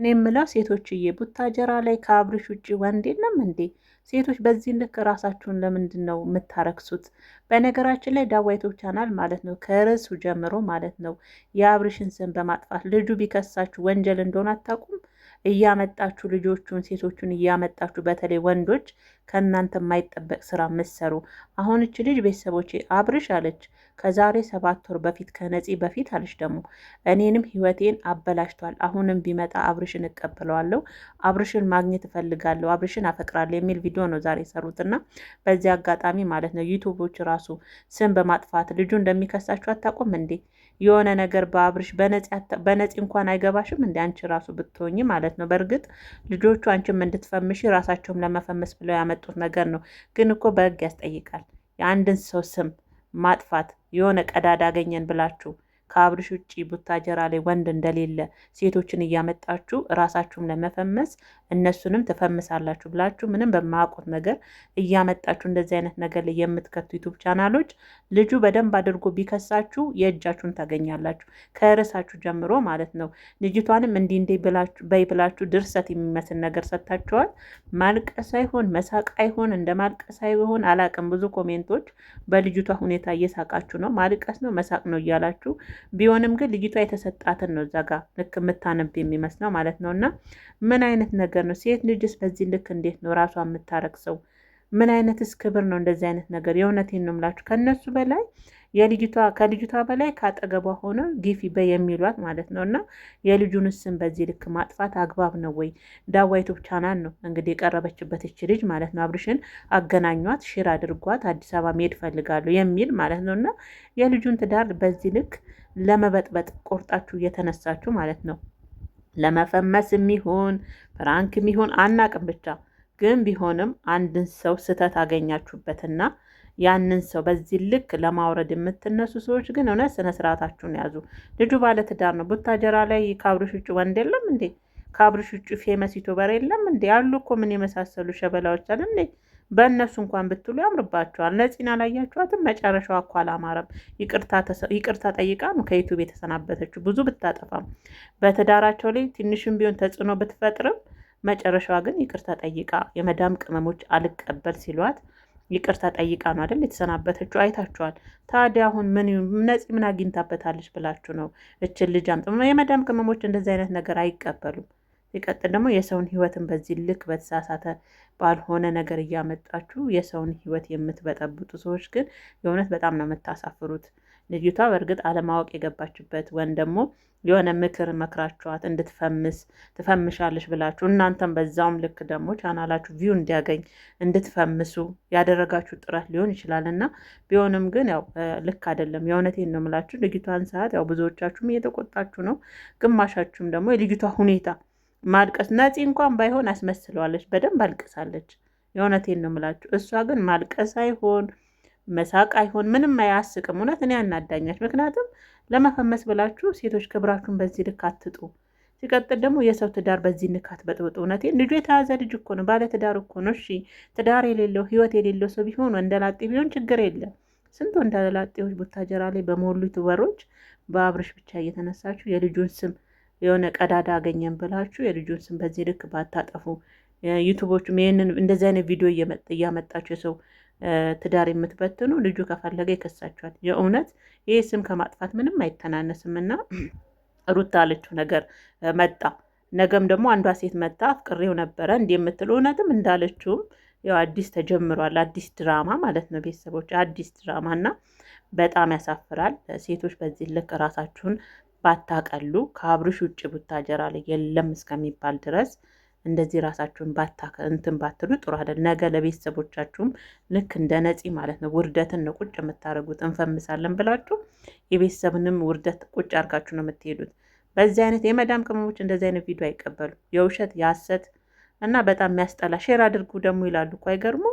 እኔ የምለው ሴቶችዬ ቡታጀራ ላይ ከአብርሽ ውጭ ወንድ የለም እንዴ? ሴቶች በዚህ ልክ ራሳችሁን ለምንድን ነው የምታረክሱት? በነገራችን ላይ ዳዋ ዩቱብ ቻናል ማለት ነው ከርዕሱ ጀምሮ ማለት ነው የአብርሽን ስም በማጥፋት ልጁ ቢከሳችሁ ወንጀል እንደሆነ አታውቁም? እያመጣችሁ ልጆቹን ሴቶቹን እያመጣችሁ በተለይ ወንዶች ከእናንተ የማይጠበቅ ስራ ምሰሩ። አሁን እች ልጅ ቤተሰቦቼ አብርሽ አለች ከዛሬ 7 ወር በፊት ከነፂ በፊት አለች ደግሞ እኔንም ህይወቴን አበላሽቷል። አሁንም ቢመጣ አብርሽን እቀበለዋለሁ፣ አብርሽን ማግኘት እፈልጋለሁ፣ አብርሽን አፈቅራለሁ የሚል ቪዲዮ ነው ዛሬ የሰሩትና በዚህ አጋጣሚ ማለት ነው ዩቱቦች ራሱ ስም በማጥፋት ልጁ እንደሚከሳችሁ አታውቁም እንዴ? የሆነ ነገር በአብርሽ በነፂ እንኳን አይገባሽም እንደ አንቺ ራሱ ብትሆኝ ማለት ነው። በእርግጥ ልጆቹ አንቺም እንድትፈምሽ ራሳቸውም ለመፈመስ ብለው ያመጡት ነገር ነው። ግን እኮ በህግ ያስጠይቃል። የአንድን ሰው ስም ማጥፋት የሆነ ቀዳዳ አገኘን ብላችሁ ከአብርሽ ውጭ ቡታጀራ ላይ ወንድ እንደሌለ ሴቶችን እያመጣችሁ ራሳችሁም ለመፈመስ እነሱንም ትፈምሳላችሁ ብላችሁ ምንም በማያውቁት ነገር እያመጣችሁ እንደዚህ አይነት ነገር ላይ የምትከቱ ዩቱብ ቻናሎች ልጁ በደንብ አድርጎ ቢከሳችሁ የእጃችሁን ታገኛላችሁ፣ ከርዕሳችሁ ጀምሮ ማለት ነው። ልጅቷንም እንዲህ በይ ብላችሁ ድርሰት የሚመስል ነገር ሰጥታችኋል። ማልቀስ አይሆን መሳቅ አይሆን እንደ ማልቀስ አይሆን አላቅም። ብዙ ኮሜንቶች በልጅቷ ሁኔታ እየሳቃችሁ ነው። ማልቀስ ነው መሳቅ ነው እያላችሁ ቢሆንም ግን ልጅቷ የተሰጣትን ነው እዛ ጋር ልክ የምታነብ የሚመስለው ማለት ነው። እና ምን አይነት ነገር ነው? ሴት ልጅስ በዚህ ልክ እንዴት ነው ራሷ የምታረክሰው? ምን አይነትስ ክብር ነው እንደዚህ አይነት ነገር? የእውነቴን ነው የምላችሁ ከነሱ በላይ ከልጅቷ በላይ ካጠገቧ ሆነ ጊፊ በይ የሚሏት ማለት ነው። እና የልጁን ስም በዚህ ልክ ማጥፋት አግባብ ነው ወይ? ዳዋ ዩቱብ ቻናል ነው እንግዲህ የቀረበችበት እች ልጅ ማለት ነው። አብርሽን አገናኟት፣ ሽር አድርጓት፣ አዲስ አበባ መሄድ ፈልጋሉ የሚል ማለት ነው። እና የልጁን ትዳር በዚህ ልክ ለመበጥበጥ ቆርጣችሁ እየተነሳችሁ ማለት ነው። ለመፈመስ የሚሆን ፍራንክ የሚሆን አናቅም ብቻ ግን ቢሆንም አንድን ሰው ስህተት አገኛችሁበትና ያንን ሰው በዚህ ልክ ለማውረድ የምትነሱ ሰዎች ግን እውነት ስነ ስርዓታችሁን ያዙ። ልጁ ባለትዳር ነው። ቡታጀራ ላይ ከአብርሽ ውጭ ወንድ የለም እንዴ? ከአብርሽ ውጭ ፌመስ ዩቱበር የለም እንዴ? አሉ እኮ ምን የመሳሰሉ ሸበላዎች አለ እንዴ? በእነሱ እንኳን ብትሉ ያምርባቸዋል። ነፂን አላያችኋትም? መጨረሻዋ እኮ አላማረም። ይቅርታ ጠይቃ ነው ከዩቱብ የተሰናበተችው። ብዙ ብታጠፋም በትዳራቸው ላይ ትንሽም ቢሆን ተጽዕኖ ብትፈጥርም መጨረሻዋ ግን ይቅርታ ጠይቃ የመዳም ቅመሞች አልቀበል ሲሏት ይቅርታ ጠይቃ ነው አይደል የተሰናበተችው። አይታችኋል። ታዲያ አሁን ነፂ ምን አግኝታበታለች ብላችሁ ነው እችን ልጅ አምጥ? የመዳም ቅመሞች እንደዚህ አይነት ነገር አይቀበሉም። ሲቀጥል ደግሞ የሰውን ህይወትን በዚህ ልክ በተሳሳተ ባልሆነ ነገር እያመጣችሁ የሰውን ህይወት የምትበጠብጡ ሰዎች ግን የእውነት በጣም ነው የምታሳፍሩት። ልጅቷ በእርግጥ አለማወቅ የገባችበት ወይም ደግሞ የሆነ ምክር መክራችኋት እንድትፈምስ ትፈምሻለች ብላችሁ እናንተም በዛውም ልክ ደግሞ ቻናላችሁ ቪው እንዲያገኝ እንድትፈምሱ ያደረጋችሁ ጥረት ሊሆን ይችላል እና ቢሆንም ግን ያው ልክ አይደለም። የእውነቴን ነው የምላችሁ። ልጅቷን ሰዓት ያው ብዙዎቻችሁም እየተቆጣችሁ ነው፣ ግማሻችሁም ደግሞ የልጅቷ ሁኔታ ማልቀስ ነፂ እንኳን ባይሆን አስመስለዋለች፣ በደንብ አልቅሳለች። የእውነቴን ነው የምላችሁ። እሷ ግን ማልቀስ አይሆን መሳቅ አይሆን ምንም አያስቅም። እውነት እኔ ያናዳኛች። ምክንያቱም ለመፈመስ ብላችሁ ሴቶች ክብራችሁን በዚህ ልክ አትጡ። ሲቀጥል ደግሞ የሰው ትዳር በዚህ ልክ አትበጥብጡ። እውነቴን ልጁ የተያዘ ልጅ እኮ ነው፣ ባለ ትዳር እኮ ነው። እሺ ትዳር የሌለው ህይወት የሌለው ሰው ቢሆን ወንደላጤ ቢሆን ችግር የለም። ስንት ወንደላጤዎች ቡታጀራ ላይ በሞሉ ዩቱበሮች በአብርሽ ብቻ እየተነሳችሁ የልጁን ስም የሆነ ቀዳዳ አገኘን ብላችሁ የልጁን ስም በዚህ ልክ ባታጠፉ። ዩቱቦቹም ይህንን እንደዚህ አይነት ቪዲዮ እያመጣችሁ የሰው ትዳር የምትበትኑ ልጁ ከፈለገ ይከሳችኋል። የእውነት ይህ ስም ከማጥፋት ምንም አይተናነስም። እና ሩታ አለችው ነገር መጣ። ነገም ደግሞ አንዷ ሴት መጣ አፍቅሬው ነበረ እንዲህ የምትል እውነትም እንዳለችውም ያው አዲስ ተጀምሯል። አዲስ ድራማ ማለት ነው ቤተሰቦች፣ አዲስ ድራማ እና በጣም ያሳፍራል። ሴቶች በዚህ ልክ ራሳችሁን ባታቀሉ ከአብርሽ ውጭ ቡታጀራ ላይ የለም እስከሚባል ድረስ እንደዚህ ራሳችሁን እንትን ባትሉ ጥሩ አይደል። ነገ ለቤተሰቦቻችሁም ልክ እንደ ነፂ ማለት ነው ውርደትን ነው ቁጭ የምታደርጉት። እንፈምሳለን ብላችሁ የቤተሰብንም ውርደት ቁጭ አድርጋችሁ ነው የምትሄዱት። በዚህ አይነት የመዳም ቅመሞች እንደዚህ አይነት ቪዲዮ አይቀበሉ። የውሸት የሐሰት እና በጣም የሚያስጠላ ሼር አድርጉ ደግሞ ይላሉ እኮ አይገርሙ።